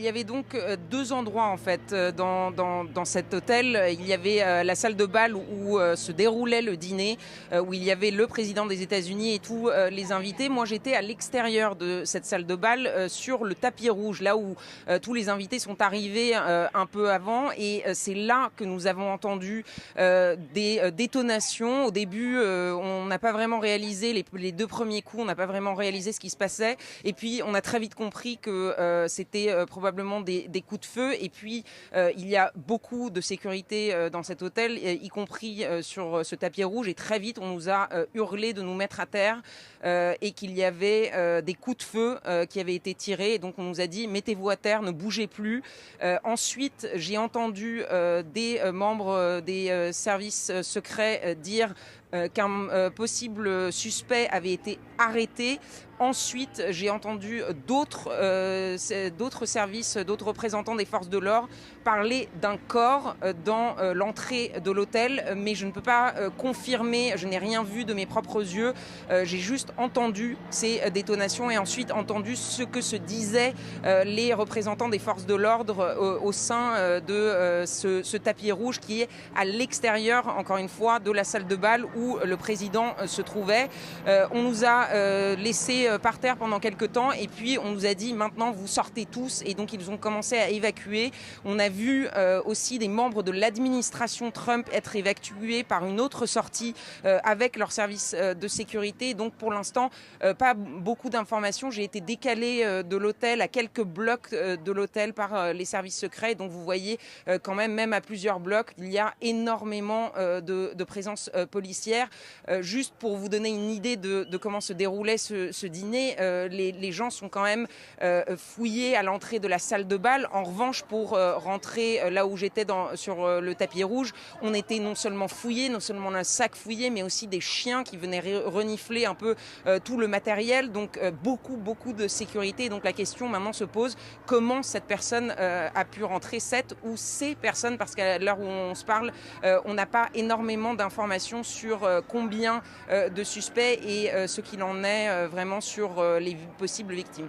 y avait donc deux endroits en fait dans cet hôtel. Il y avait la salle de bal où se déroulait le dîner, où il y avait le président des États-Unis et tous les invités. Moi, j'étais à l'extérieur de cette salle de bal, sur le tapis rouge, là où tous les invités sont arrivés un peu avant. Et c'est là que nous avons entendu des détonations. Au début, on n'a pas vraiment réalisé les deux premiers coups, on n'a pas vraiment réalisé ce qui se passait. Et puis, on a très vite compris que c'était probablement des coups de feu. Et puis, il y a beaucoup de sécurité dans cet hôtel, y compris sur ce tapis rouge. Et très vite, on nous a hurlé de nous mettre à terre et qu'il y avait des coups de feu qui avaient été tirés. Et donc, on nous a dit, mettez-vous à terre, ne bougez plus. Ensuite, j'ai entendu des membres des services secrets dire qu'un possible suspect avait été arrêté. Ensuite, j'ai entendu d'autres services, d'autres représentants des forces de l'ordre parler d'un corps dans l'entrée de l'hôtel, mais je ne peux pas confirmer, je n'ai rien vu de mes propres yeux, j'ai juste entendu ces détonations et ensuite entendu ce que se disaient les représentants des forces de l'ordre au sein de ce tapis rouge qui est à l'extérieur, encore une fois, de la salle de bal où le président se trouvait. On nous a laissé par terre pendant quelques temps et puis on nous a dit maintenant vous sortez tous, et donc ils ont commencé à évacuer. On a vu aussi des membres de l'administration Trump être évacués par une autre sortie avec leur service de sécurité. Donc pour l'instant pas beaucoup d'informations. J'ai été décalée de l'hôtel à quelques blocs de l'hôtel par les services secrets. Donc vous voyez quand même à plusieurs blocs il y a énormément de présence policière. Juste pour vous donner une idée de comment se déroulait ce dîner, les gens sont quand même fouillés à l'entrée de la salle de bal. En revanche, pour rentrer là où j'étais sur le tapis rouge, on était non seulement fouillés, non seulement un sac fouillé, mais aussi des chiens qui venaient renifler un peu tout le matériel. Donc beaucoup de sécurité. Donc la question maintenant se pose, comment cette personne a pu rentrer, cette ou ces personnes, parce qu'à l'heure où on se parle, on n'a pas énormément d'informations sur combien de suspects et ce qu'il en est vraiment sur les possibles victimes.